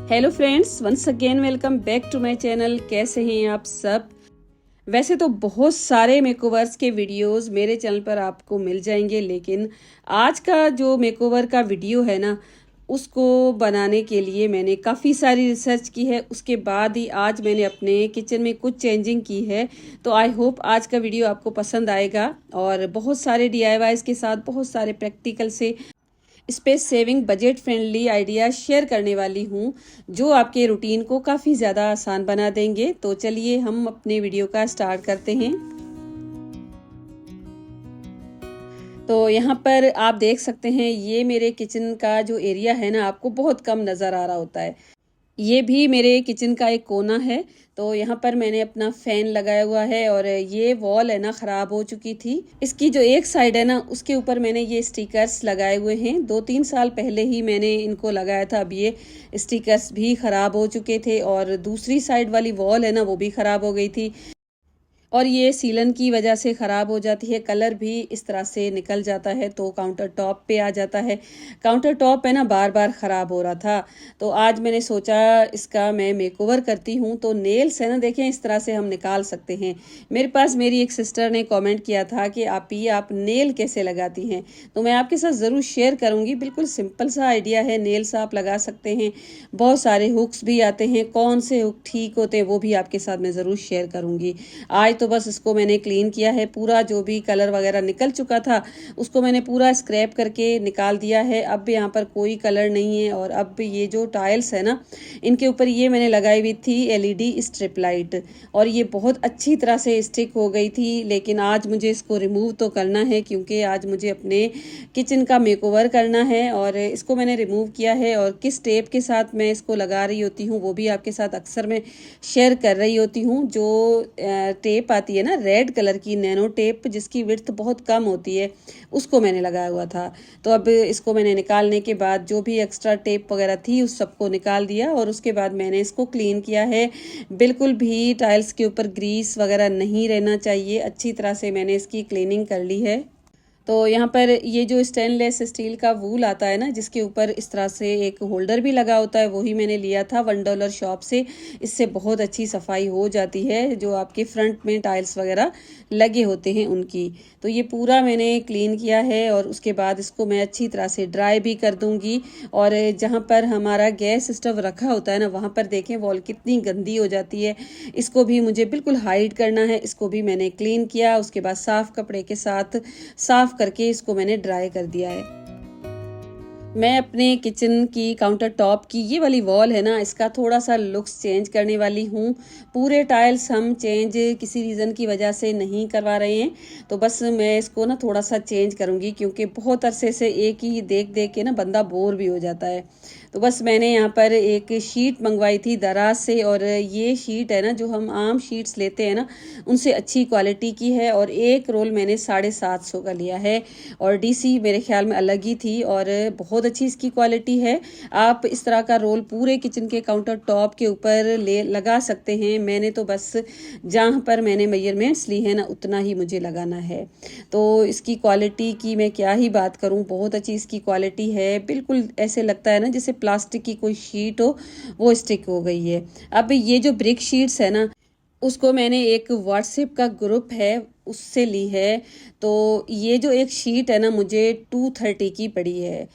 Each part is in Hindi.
Hello friends, once again welcome back to my channel. कैसे हैं आप सब? वैसे तो बहुत सारे मेकओवर्स के वीडियोस मेरे चैनल पर आपको मिल जाएंगे, लेकिन आज का जो मेकओवर का वीडियो है ना, उसको बनाने के लिए मैंने काफ़ी सारी रिसर्च की है। उसके बाद ही आज मैंने अपने किचन में कुछ चेंजिंग की है। तो आई होप आज का वीडियो आपको पसंद आएगा और बहुत सारे डीआईवाईज के साथ बहुत सारे प्रैक्टिकल से space saving budget friendly idea share करने वाली हूँ, जो आपके रूटीन को काफ़ी ज़्यादा आसान बना देंगे। तो चलिए हम अपने वीडियो का स्टार्ट करते हैं। तो यहाँ पर आप देख सकते हैं, ये मेरे किचन का जो एरिया है ना, आपको बहुत कम नज़र आ रहा होता है। ये भी मेरे किचन का एक कोना है। तो यहाँ पर मैंने अपना फैन लगाया हुआ है और ये वॉल है ना, ख़राब हो चुकी थी। इसकी जो एक साइड है ना, उसके ऊपर मैंने ये स्टिकर्स लगाए हुए हैं। 2-3 साल पहले ही मैंने इनको लगाया था। अब ये स्टिकर्स भी ख़राब हो चुके थे और दूसरी साइड वाली वॉल है ना, वो भी ख़राब हो गई थी और ये सीलन की वजह से ख़राब हो जाती है। कलर भी इस तरह से निकल जाता है तो काउंटर टॉप पे आ जाता है। काउंटर टॉप है ना, बार बार ख़राब हो रहा था। तो आज मैंने सोचा इसका मैं मेकओवर करती हूँ। तो नेल्स है ना, देखें इस तरह से हम निकाल सकते हैं। मेरे पास मेरी एक सिस्टर ने कमेंट किया था कि आप नेल कैसे लगाती हैं, तो मैं आपके साथ ज़रूर शेयर करूँगी। बिल्कुल सिंपल सा आइडिया है, नेल्स आप लगा सकते हैं। बहुत सारे हुक्स भी आते हैं, कौन से हुक ठीक होते हैं वो भी आपके साथ मैं ज़रूर शेयर करूँगी। आज तो बस इसको मैंने क्लीन किया है। पूरा जो भी कलर वगैरह निकल चुका था उसको मैंने पूरा स्क्रैप करके निकाल दिया है। अब यहाँ पर कोई कलर नहीं है। और अब ये जो टाइल्स है ना, इनके ऊपर ये मैंने लगाई हुई थी एलईडी स्ट्रिप लाइट, और ये बहुत अच्छी तरह से स्टिक हो गई थी। लेकिन आज मुझे इसको रिमूव तो करना है, क्योंकि आज मुझे अपने किचन का मेकओवर करना है। और इसको मैंने रिमूव किया है और किस टेप के साथ मैं इसको लगा रही होती हूँ वो भी आपके साथ अक्सर मैं शेयर कर रही होती हूँ। जो टेप आती है ना, रेड कलर की नैनो टेप, जिसकी विड्थ बहुत कम होती है, उसको मैंने लगाया हुआ था। तो अब इसको मैंने निकालने के बाद जो भी एक्स्ट्रा टेप वगैरह थी उस सबको निकाल दिया और उसके बाद मैंने इसको क्लीन किया है। बिल्कुल भी टाइल्स के ऊपर ग्रीस वगैरह नहीं रहना चाहिए। अच्छी तरह से मैंने इसकी क्लीनिंग कर ली है। तो यहाँ पर ये जो स्टेनलेस स्टील का वूल आता है ना, जिसके ऊपर इस तरह से एक होल्डर भी लगा होता है, वही मैंने लिया था $1 शॉप से। इससे बहुत अच्छी सफाई हो जाती है, जो आपके फ्रंट में टाइल्स वगैरह लगे होते हैं उनकी। तो ये पूरा मैंने क्लीन किया है और उसके बाद इसको मैं अच्छी तरह से ड्राई भी कर दूंगी। और जहाँ पर हमारा गैस स्टोव रखा होता है ना, वहाँ पर देखें वॉल कितनी गंदी हो जाती है। इसको भी मुझे बिल्कुल हाइड करना है। इसको भी मैंने क्लीन किया, उसके बाद साफ कपड़े के साथ साफ करके इसको मैंने ड्राई कर दिया है। मैं अपने किचन की काउंटर टॉप की ये वाली वॉल है ना, इसका थोड़ा सा लुक्स चेंज करने वाली हूँ। पूरे टाइल्स हम चेंज किसी रीज़न की वजह से नहीं करवा रहे हैं। तो बस मैं इसको ना थोड़ा सा चेंज करूँगी, क्योंकि बहुत अरसे से एक ही देख देख के ना बंदा बोर भी हो जाता है। तो बस मैंने यहाँ पर एक शीट मंगवाई थी दराज से, और ये शीट है ना, जो हम आम शीट्स लेते हैं ना, उनसे अच्छी क्वालिटी की है। और एक रोल मैंने 750 का लिया है और डीसी मेरे ख्याल में अलग ही थी, और बहुत अच्छी इसकी क्वालिटी है। आप इस तरह का रोल पूरे किचन के काउंटर टॉप के ऊपर ले लगा सकते हैं। मैंने तो बस जहाँ पर मैंने मेजरमेंट्स ली है ना, उतना ही मुझे लगाना है। तो इसकी क्वालिटी की मैं क्या ही बात करूँ, बहुत अच्छी इसकी क्वालिटी है। बिल्कुल ऐसे लगता है ना जैसे प्लास्टिक की कोई शीट हो, वो स्टिक हो गई है। अब ये जो ब्रिक शीट्स है ना, उसको मैंने एक व्हाट्सएप का ग्रुप है उससे ली है। तो ये जो एक शीट है ना, मुझे 230 की पड़ी है।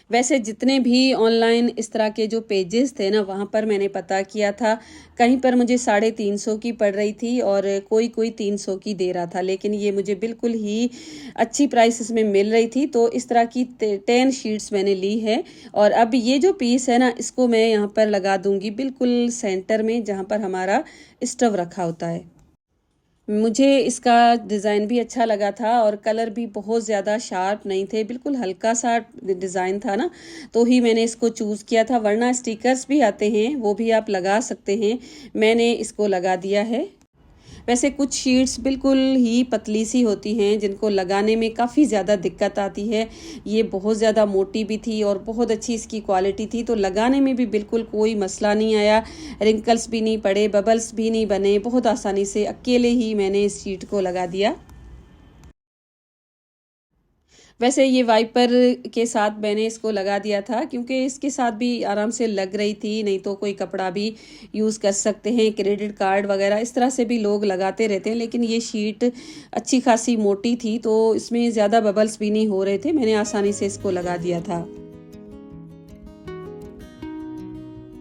वैसे जितने भी ऑनलाइन इस तरह के जो पेजेस थे ना, वहाँ पर मैंने पता किया था, कहीं पर मुझे 350 की पड़ रही थी और कोई कोई 300 की दे रहा था। लेकिन ये मुझे बिल्कुल ही अच्छी प्राइसेस में मिल रही थी। तो इस तरह की 10 शीट्स मैंने ली है। और अब ये जो पीस है ना, इसको मैं यहाँ पर लगा दूंगी बिल्कुल सेंटर में, जहाँ पर हमारा स्टव रखा होता है। मुझे इसका डिज़ाइन भी अच्छा लगा था और कलर भी बहुत ज़्यादा शार्प नहीं थे, बिल्कुल हल्का सा डिज़ाइन था ना, तो ही मैंने इसको चूज़ किया था। वरना स्टिकर्स भी आते हैं, वो भी आप लगा सकते हैं। मैंने इसको लगा दिया है। वैसे कुछ शीट्स बिल्कुल ही पतली सी होती हैं, जिनको लगाने में काफ़ी ज़्यादा दिक्कत आती है। ये बहुत ज़्यादा मोटी भी थी और बहुत अच्छी इसकी क्वालिटी थी, तो लगाने में भी बिल्कुल कोई मसला नहीं आया। रिंकल्स भी नहीं पड़े, बबल्स भी नहीं बने। बहुत आसानी से अकेले ही मैंने इस शीट को लगा दिया। वैसे ये वाइपर के साथ मैंने इसको लगा दिया था क्योंकि इसके साथ भी आराम से लग रही थी, नहीं तो कोई कपड़ा भी यूज़ कर सकते हैं, क्रेडिट कार्ड वगैरह इस तरह से भी लोग लगाते रहते हैं। लेकिन ये शीट अच्छी खासी मोटी थी तो इसमें ज़्यादा बबल्स भी नहीं हो रहे थे, मैंने आसानी से इसको लगा दिया था।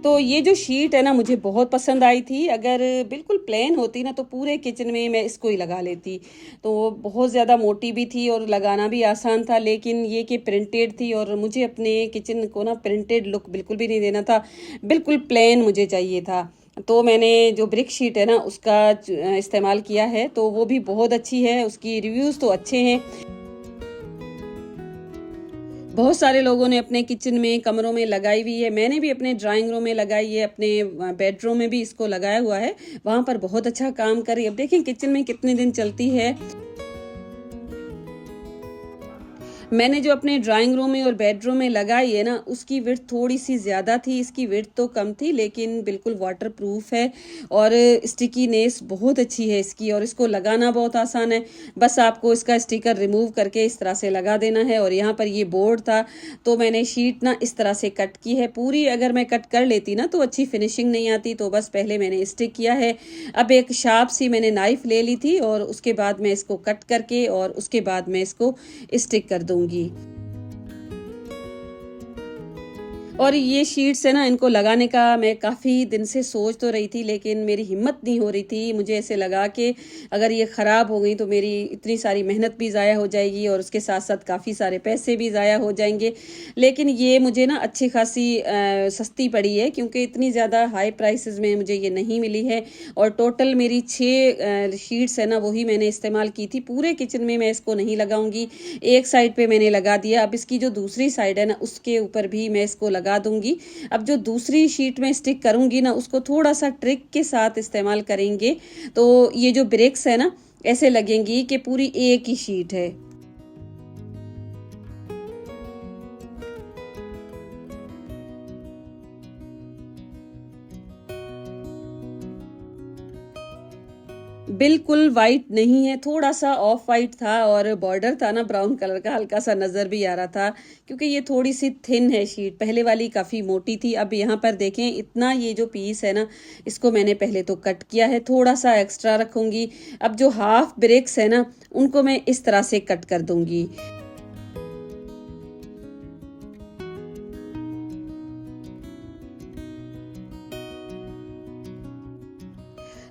तो ये जो शीट है ना मुझे बहुत पसंद आई थी। अगर बिल्कुल प्लेन होती ना तो पूरे किचन में मैं इसको ही लगा लेती। तो बहुत ज़्यादा मोटी भी थी और लगाना भी आसान था, लेकिन ये कि प्रिंटेड थी और मुझे अपने किचन को ना प्रिंटेड लुक बिल्कुल भी नहीं देना था, बिल्कुल प्लेन मुझे चाहिए था। तो मैंने जो ब्रिक शीट है ना उसका इस्तेमाल किया है, तो वो भी बहुत अच्छी है, उसकी रिव्यूज़ तो अच्छे हैं। बहुत सारे लोगों ने अपने किचन में, कमरों में लगाई हुई है। मैंने भी अपने ड्राइंग रूम में लगाई है, अपने बेडरूम में भी इसको लगाया हुआ है। वहाँ पर बहुत अच्छा काम कर रही है। अब देखें किचन में कितने दिन चलती है। मैंने जो अपने ड्राइंग रूम में और बेडरूम में लगाई है ना उसकी विड्थ थोड़ी सी ज़्यादा थी, इसकी विड्थ तो कम थी, लेकिन बिल्कुल वाटर प्रूफ है और स्टिकीनेस बहुत अच्छी है इसकी और इसको लगाना बहुत आसान है। बस आपको इसका स्टिकर रिमूव करके इस तरह से लगा देना है। और यहाँ पर ये बोर्ड था तो मैंने शीट ना इस तरह से कट की है पूरी। अगर मैं कट कर लेती ना तो अच्छी फिनिशिंग नहीं आती, तो बस पहले मैंने स्टिक किया है। अब एक शार्प सी मैंने नाइफ ले ली थी और उसके बाद मैं इसको कट करके और उसके बाद मैं इसको स्टिक कर दूंगी। और ये शीट्स है ना इनको लगाने का मैं काफ़ी दिन से सोच तो रही थी, लेकिन मेरी हिम्मत नहीं हो रही थी। मुझे ऐसे लगा कि अगर ये ख़राब हो गई तो मेरी इतनी सारी मेहनत भी ज़ाया हो जाएगी और उसके साथ साथ काफ़ी सारे पैसे भी ज़ाया हो जाएंगे। लेकिन ये मुझे ना अच्छी खासी सस्ती पड़ी है, क्योंकि इतनी ज़्यादा हाई प्राइसेस में मुझे ये नहीं मिली है। और टोटल मेरी 6 शीट्स है ना वही मैंने इस्तेमाल की थी। पूरे किचन में मैं इसको नहीं लगाऊंगी, एक साइड पे मैंने लगा दिया। अब इसकी जो दूसरी साइड है ना उसके ऊपर भी मैं इसको लगा दूंगी। अब जो दूसरी शीट में स्टिक करूंगी ना उसको थोड़ा सा ट्रिक के साथ इस्तेमाल करेंगे तो ये जो ब्रेक्स है ना ऐसे लगेंगी कि पूरी एक ही शीट है। बिल्कुल वाइट नहीं है, थोड़ा-सा ऑफ वाइट था और बॉर्डर था ना ब्राउन कलर का, हल्का-सा नज़र भी आ रहा था, क्योंकि ये थोड़ी-सी थिन है शीट, पहले वाली काफ़ी मोटी थी। अब यहाँ पर देखें इतना ये जो पीस है ना, इसको मैंने पहले तो कट किया है, थोड़ा-सा एक्स्ट्रा रखूँगी। अब जो हाफ ब्रेक्स है ना, उनको मैं इस तरह से कट कर दूँगी।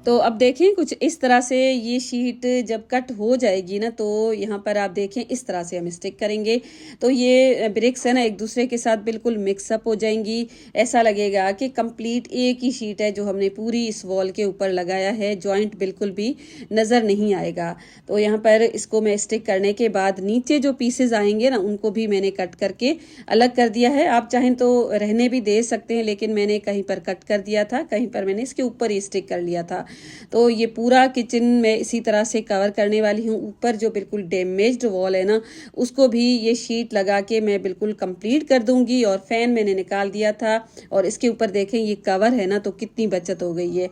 तो अब देखें कुछ इस तरह से ये शीट जब कट हो जाएगी ना तो यहाँ पर आप देखें इस तरह से हम स्टिक करेंगे तो ये ब्रिक्स है ना एक दूसरे के साथ बिल्कुल मिक्सअप हो जाएंगी। ऐसा लगेगा कि कंप्लीट एक ही शीट है जो हमने पूरी इस वॉल के ऊपर लगाया है, जॉइंट बिल्कुल भी नज़र नहीं आएगा। तो यहाँ पर इसको मैं स्टिक करने के बाद नीचे जो पीसेज आएंगे ना उनको भी मैंने कट करके अलग कर दिया है। आप चाहें तो रहने भी दे सकते हैं, लेकिन मैंने कहीं पर कट कर दिया था, कहीं पर मैंने इसके ऊपर ही स्टिक कर लिया था। तो ये पूरा किचन मैं इसी तरह से कवर करने वाली हूँ। ऊपर जो बिल्कुल डैमेज्ड वॉल है ना उसको भी ये शीट लगा के मैं बिल्कुल कंप्लीट कर दूंगी। और फैन मैंने निकाल दिया था और इसके ऊपर देखें ये कवर है ना तो कितनी बचत हो गई है।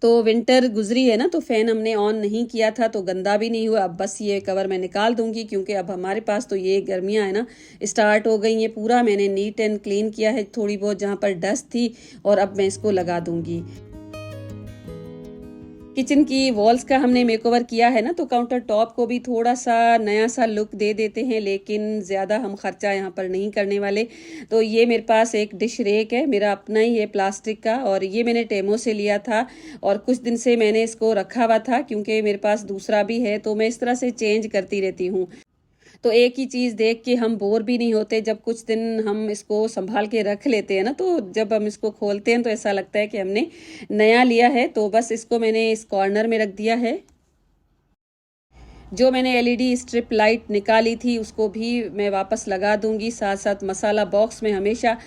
तो विंटर गुजरी है ना तो फैन हमने ऑन नहीं किया था तो गंदा भी नहीं हुआ। अब बस ये कवर मैं निकाल दूंगी क्योंकि अब हमारे पास तो ये गर्मियां है ना स्टार्ट हो गई हैं। पूरा मैंने नीट एंड क्लीन किया है, थोड़ी बहुत जहाँ पर डस्ट थी, और अब मैं इसको लगा दूंगी। किचन की वॉल्स का हमने मेकओवर किया है ना तो काउंटर टॉप को भी थोड़ा सा नया सा लुक दे देते हैं, लेकिन ज़्यादा हम खर्चा यहाँ पर नहीं करने वाले। तो ये मेरे पास एक डिश रेक है, मेरा अपना ही है प्लास्टिक का, और ये मैंने टेमो से लिया था और कुछ दिन से मैंने इसको रखा हुआ था क्योंकि मेरे पास दूसरा भी है तो मैं इस तरह से चेंज करती रहती हूँ। तो एक ही चीज़ देख के हम बोर भी नहीं होते। जब कुछ दिन हम इसको संभाल के रख लेते हैं ना तो जब हम इसको खोलते हैं तो ऐसा लगता है कि हमने नया लिया है। तो बस इसको मैंने इस कॉर्नर में रख दिया है। जो मैंने एलईडी स्ट्रिप लाइट निकाली थी उसको भी मैं वापस लगा दूंगी। साथ साथ मसाला बॉक्स में हमेशा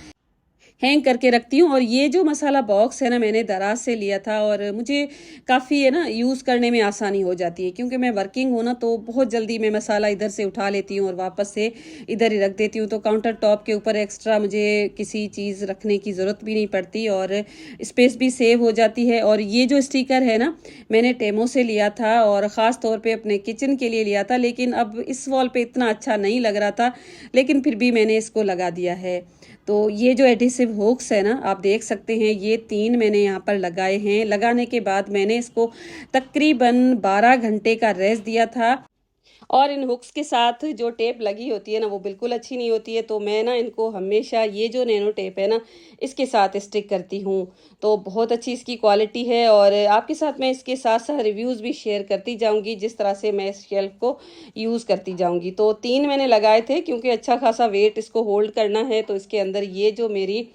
हैंग करके रखती हूँ। और ये जो मसाला बॉक्स है ना, मैंने दराज से लिया था और मुझे काफ़ी है ना यूज़ करने में आसानी हो जाती है, क्योंकि मैं वर्किंग हूँ ना, तो बहुत जल्दी मैं मसाला इधर से उठा लेती हूँ और वापस से इधर ही रख देती हूँ। तो काउंटर टॉप के ऊपर एक्स्ट्रा मुझे किसी चीज़ रखने की ज़रूरत भी नहीं पड़ती और स्पेस भी सेव हो जाती है। और ये जो स्टिकर है ना, मैंने टेमो से लिया था और ख़ास तौर पे अपने किचन के लिए लिया था, लेकिन अब इस वॉल पे इतना अच्छा नहीं लग रहा था, लेकिन फिर भी मैंने इसको लगा दिया है। तो ये जो एडिसिव हुक्स है ना, आप देख सकते हैं, ये 3 मैंने यहाँ पर लगाए हैं। लगाने के बाद मैंने इसको तकरीबन 12 घंटे का रेस्ट दिया था। और इन हुक्स के साथ जो टेप लगी होती है ना, वो बिल्कुल अच्छी नहीं होती है, तो मैं ना इनको हमेशा ये जो नैनो टेप है ना, इसके साथ स्टिक करती हूँ। तो बहुत अच्छी इसकी क्वालिटी है और आपके साथ मैं इसके साथ साथ रिव्यूज़ भी शेयर करती जाऊँगी, जिस तरह से मैं इस शेल्फ को यूज़ करती जाऊँगी। तो 3 मैंने लगाए थे, क्योंकि अच्छा खासा वेट इसको होल्ड करना है। तो इसके अंदर ये जो मेरी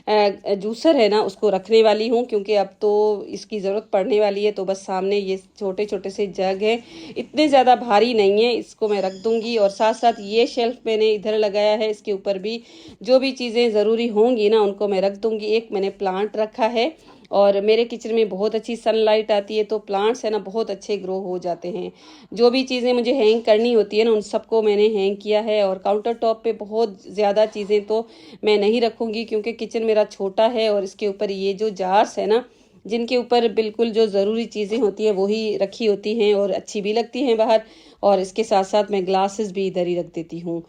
जूसर है ना, उसको रखने वाली हूँ, क्योंकि अब तो इसकी ज़रूरत पड़ने वाली है। तो बस सामने ये छोटे छोटे से जग है, इतने ज़्यादा भारी नहीं है, इसको मैं रख दूँगी। और साथ साथ ये शेल्फ मैंने इधर लगाया है, इसके ऊपर भी जो भी चीज़ें ज़रूरी होंगी ना, उनको मैं रख दूँगी। एक मैंने प्लांट रखा है और मेरे किचन में बहुत अच्छी सनलाइट आती है, तो प्लांट्स है ना बहुत अच्छे ग्रो हो जाते हैं। जो भी चीज़ें मुझे हैंग करनी होती है ना, उन सबको मैंने हैंग किया है। और काउंटर टॉप पे बहुत ज़्यादा चीज़ें तो मैं नहीं रखूँगी, क्योंकि किचन मेरा छोटा है और इसके ऊपर ये जो जार्स है ना, जिनके ऊपर बिल्कुल जो ज़रूरी चीज़ें होती हैं वही रखी होती हैं और अच्छी भी लगती हैं बाहर। और इसके साथ साथ मैं ग्लासेस भी इधर ही रख देती हूँ।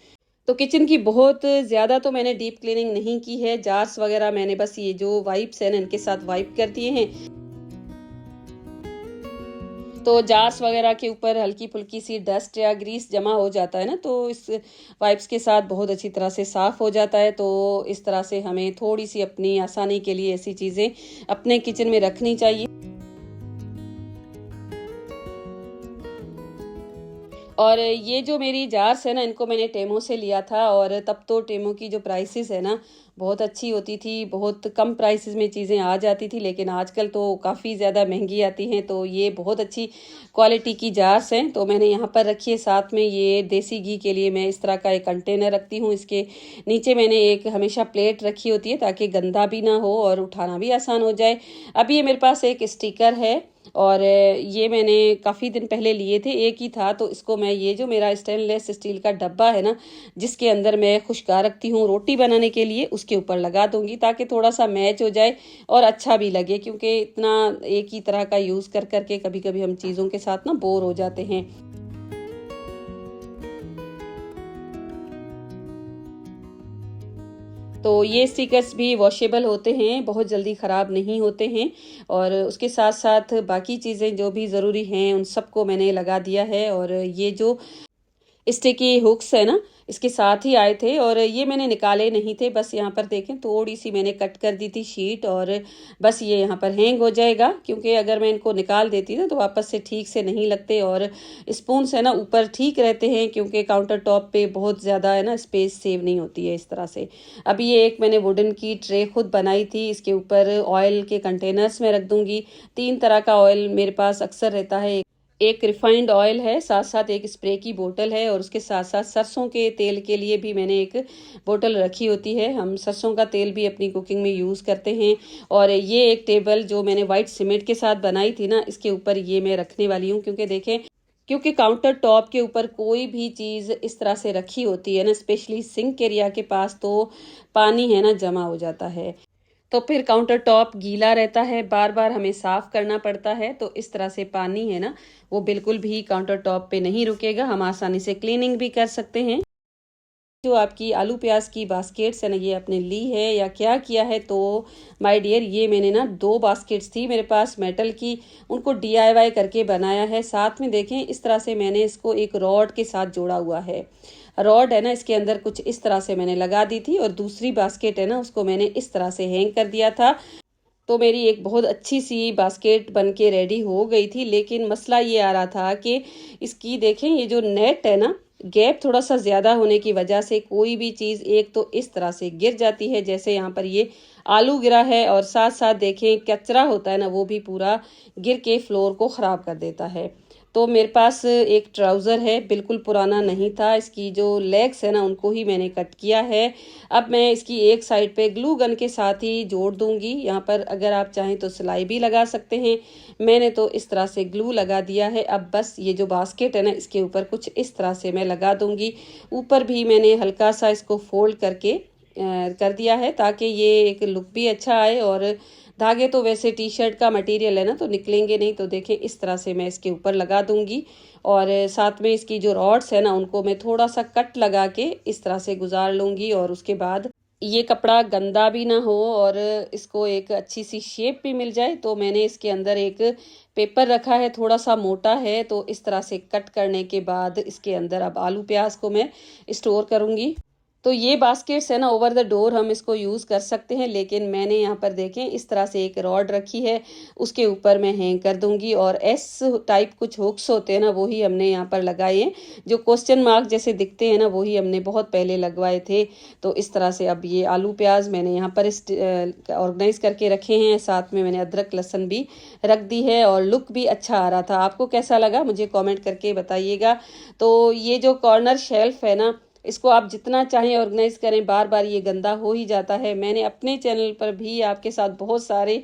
तो किचन की बहुत ज़्यादा तो मैंने डीप क्लीनिंग नहीं की है। जार्स वगैरह मैंने बस ये जो वाइप्स है ना, इनके साथ वाइप कर दिए हैं। तो जार्स वगैरह के ऊपर हल्की फुल्की सी डस्ट या ग्रीस जमा हो जाता है ना, तो इस वाइप्स के साथ बहुत अच्छी तरह से साफ़ हो जाता है। तो इस तरह से हमें थोड़ी सी अपनी आसानी के लिए ऐसी चीज़ें अपने किचन में रखनी चाहिए। और ये जो मेरी जार्स है ना, इनको मैंने टेमो से लिया था और तब तो टेमो की जो प्राइसेस है ना, बहुत अच्छी होती थी, बहुत कम प्राइसेस में चीज़ें आ जाती थी। लेकिन आजकल तो काफ़ी ज़्यादा महंगी आती हैं। तो ये बहुत अच्छी क्वालिटी की जार्स हैं, तो मैंने यहाँ पर रखी है। साथ में ये देसी घी के लिए मैं इस तरह का एक कंटेनर रखती हूँ। इसके नीचे मैंने एक हमेशा प्लेट रखी होती है, ताकि गंदा भी ना हो और उठाना भी आसान हो जाए। अब ये मेरे पास एक स्टिकर है और ये मैंने काफ़ी दिन पहले लिए थे, एक ही था। तो इसको मैं, ये जो मेरा स्टेनलेस स्टील का डब्बा है ना, जिसके अंदर मैं खुशका रखती हूँ रोटी बनाने के लिए, उसके ऊपर लगा दूंगी, ताकि थोड़ा सा मैच हो जाए और अच्छा भी लगे। क्योंकि इतना एक ही तरह का यूज़ कर करके कभी कभी हम चीज़ों के साथ ना बोर हो जाते हैं। तो ये स्टिकर्स भी वॉशेबल होते हैं, बहुत जल्दी ख़राब नहीं होते हैं। और उसके साथ साथ बाकी चीज़ें जो भी ज़रूरी हैं, उन सबको मैंने लगा दिया है। और ये जो स्टिकी हुक्स है ना, इसके साथ ही आए थे और ये मैंने निकाले नहीं थे। बस यहाँ पर देखें, थोड़ी सी मैंने कट कर दी थी शीट और बस ये यहाँ पर हैंग हो जाएगा। क्योंकि अगर मैं इनको निकाल देती ना, तो वापस से ठीक से नहीं लगते। और स्पून्स है ना ऊपर ठीक रहते हैं, क्योंकि काउंटर टॉप पे बहुत ज़्यादा है ना स्पेस सेव नहीं होती है इस तरह से। अभी ये एक मैंने वुडन की ट्रे खुद बनाई थी, इसके ऊपर ऑयल के कंटेनर्स में रख दूंगी। 3 तरह का ऑयल मेरे पास अक्सर रहता है। एक रिफाइंड ऑयल है, साथ साथ एक स्प्रे की बोतल है और उसके साथ साथ सरसों के तेल के लिए भी मैंने एक बोतल रखी होती है। हम सरसों का तेल भी अपनी कुकिंग में यूज़ करते हैं। और ये एक टेबल जो मैंने वाइट सीमेंट के साथ बनाई थी ना, इसके ऊपर ये मैं रखने वाली हूँ। क्योंकि देखें, क्योंकि काउंटर टॉप के ऊपर कोई भी चीज़ इस तरह से रखी होती है ना, स्पेशली सिंक एरिया के पास, तो पानी है ना जमा हो जाता है। तो फिर काउंटर टॉप गीला रहता है, बार बार हमें साफ करना पड़ता है। तो इस तरह से पानी है ना, वो बिल्कुल भी काउंटर टॉप पे नहीं रुकेगा। हम आसानी से क्लीनिंग भी कर सकते हैं। जो आपकी आलू प्याज की बास्केट्स है ना, ये आपने ली है या क्या किया है? तो माय डियर, ये मैंने ना 2 बास्केट्स थी मेरे पास मेटल की, उनको डीआईवाई करके बनाया है। साथ में देखें, इस तरह से मैंने इसको एक रॉड के साथ जोड़ा हुआ है। रॉड है ना, इसके अंदर कुछ इस तरह से मैंने लगा दी थी और दूसरी बास्केट है ना, उसको मैंने इस तरह से हैंग कर दिया था। तो मेरी एक बहुत अच्छी सी बास्केट बन के रेडी हो गई थी। लेकिन मसला ये आ रहा था कि इसकी देखें, ये जो नेट है ना, गैप थोड़ा सा ज़्यादा होने की वजह से कोई भी चीज़ एक तो इस तरह से गिर जाती है, जैसे यहाँ पर ये आलू गिरा है। और साथ साथ देखें, कचरा होता है ना, वो भी पूरा गिर के फ्लोर को ख़राब कर देता है। तो मेरे पास एक ट्राउज़र है, बिल्कुल पुराना नहीं था। इसकी जो लेग्स है ना उनको ही मैंने कट किया है। अब मैं इसकी एक साइड पे ग्लू गन के साथ ही जोड़ दूंगी। यहाँ पर अगर आप चाहें तो सिलाई भी लगा सकते हैं। मैंने तो इस तरह से ग्लू लगा दिया है। अब बस ये जो बास्केट है ना इसके ऊपर कुछ इस तरह से मैं लगा दूंगी। ऊपर भी मैंने हल्का सा इसको फोल्ड करके कर दिया है ताकि ये एक लुक भी अच्छा आए। और धागे तो वैसे टी शर्ट का मटेरियल है ना तो निकलेंगे नहीं। तो देखें इस तरह से मैं इसके ऊपर लगा दूंगी। और साथ में इसकी जो रॉड्स है ना उनको मैं थोड़ा सा कट लगा के इस तरह से गुजार लूँगी। और उसके बाद ये कपड़ा गंदा भी ना हो और इसको एक अच्छी सी शेप भी मिल जाए, तो मैंने इसके अंदर एक पेपर रखा है, थोड़ा सा मोटा है। तो इस तरह से कट करने के बाद इसके अंदर अब आलू प्याज को मैं स्टोर करूँगी। तो ये बास्केट्स है ना ओवर द डोर हम इसको यूज़ कर सकते हैं, लेकिन मैंने यहाँ पर देखें इस तरह से एक रॉड रखी है, उसके ऊपर मैं हैंग कर दूंगी। और एस टाइप कुछ हुक्स होते हैं ना वही हमने यहाँ पर लगाए हैं, जो क्वेश्चन मार्क जैसे दिखते हैं ना वही हमने बहुत पहले लगवाए थे। तो इस तरह से अब ये आलू प्याज मैंने यहाँ पर ऑर्गेनाइज करके रखे हैं। साथ में मैंने अदरक लहसुन भी रख दी है और लुक भी अच्छा आ रहा था। आपको कैसा लगा मुझे कॉमेंट करके बताइएगा। तो ये जो कॉर्नर शेल्फ है ना इसको आप जितना चाहें ऑर्गेनाइज करें, बार बार ये गंदा हो ही जाता है। मैंने अपने चैनल पर भी आपके साथ बहुत सारे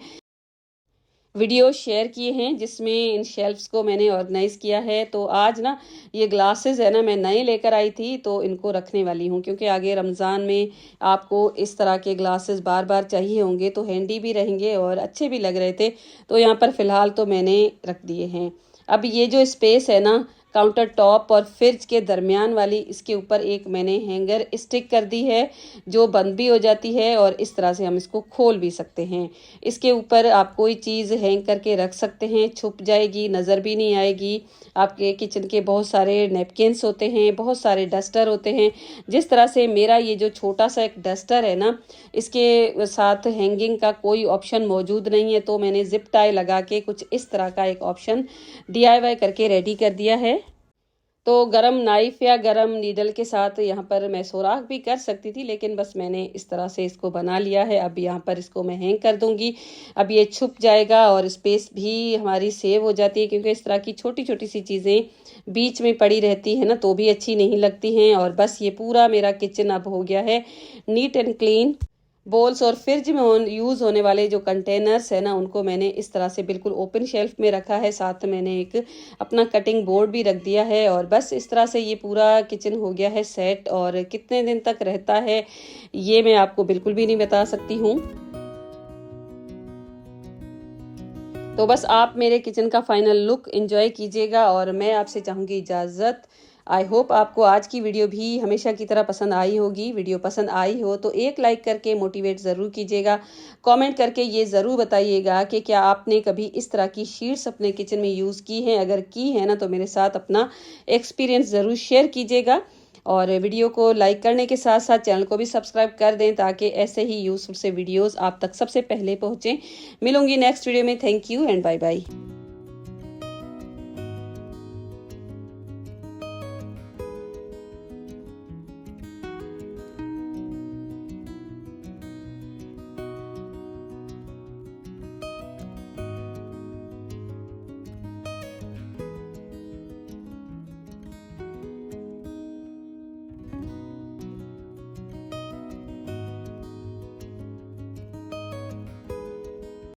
वीडियो शेयर किए हैं जिसमें इन शेल्फ्स को मैंने ऑर्गेनाइज किया है। तो आज ना ये ग्लासेस है ना मैं नए लेकर आई थी, तो इनको रखने वाली हूँ क्योंकि आगे रमज़ान में आपको इस तरह के ग्लासेस बार बार चाहिए होंगे, तो हैंडी भी रहेंगे और अच्छे भी लग रहे थे। तो यहाँ पर फ़िलहाल तो मैंने रख दिए हैं। अब ये जो स्पेस है ना काउंटर टॉप और फ्रिज के दरमियान वाली, इसके ऊपर एक मैंने हैंगर स्टिक कर दी है जो बंद भी हो जाती है और इस तरह से हम इसको खोल भी सकते हैं। इसके ऊपर आप कोई चीज़ हैंग करके रख सकते हैं, छुप जाएगी, नज़र भी नहीं आएगी। आपके किचन के बहुत सारे नैपकिन्स होते हैं, बहुत सारे डस्टर होते हैं। जिस तरह से मेरा ये जो छोटा सा एक डस्टर है ना इसके साथ हैंगिंग का कोई ऑप्शन मौजूद नहीं है, तो मैंने जिप टाई लगा के कुछ इस तरह का एक ऑप्शन DIY करके रेडी कर दिया है। तो गरम नाइफ या गरम नीडल के साथ यहाँ पर मैं सुराख भी कर सकती थी, लेकिन बस मैंने इस तरह से इसको बना लिया है। अब यहाँ पर इसको मैं हैंग कर दूंगी। अब ये छुप जाएगा और स्पेस भी हमारी सेव हो जाती है, क्योंकि इस तरह की छोटी छोटी सी चीज़ें बीच में पड़ी रहती है ना तो भी अच्छी नहीं लगती हैं। और बस ये पूरा मेरा किचन अब हो गया है नीट एंड क्लीन। बोल्स और फ्रिज में यूज़ होने वाले जो कंटेनर्स है ना उनको मैंने इस तरह से बिल्कुल ओपन शेल्फ में रखा है। साथ में मैंने एक अपना कटिंग बोर्ड भी रख दिया है। और बस इस तरह से ये पूरा किचन हो गया है सेट। और कितने दिन तक रहता है ये मैं आपको बिल्कुल भी नहीं बता सकती हूँ। तो बस आप मेरे किचन का फाइनल लुक एंजॉय कीजिएगा और मैं आपसे चाहूँगी इजाज़त। आई होप आपको आज की वीडियो भी हमेशा की तरह पसंद आई होगी। वीडियो पसंद आई हो तो एक लाइक करके मोटिवेट ज़रूर कीजिएगा। कमेंट करके ये ज़रूर बताइएगा कि क्या आपने कभी इस तरह की शीट्स अपने किचन में यूज़ की हैं। अगर की है ना तो मेरे साथ अपना एक्सपीरियंस ज़रूर शेयर कीजिएगा। और वीडियो को लाइक करने के साथ साथ चैनल को भी सब्सक्राइब कर दें ताकि ऐसे ही यूज़फुल से वीडियोज़ आप तक सबसे पहले पहुँचें। मिलूंगी नेक्स्ट वीडियो में। Thank you and bye bye.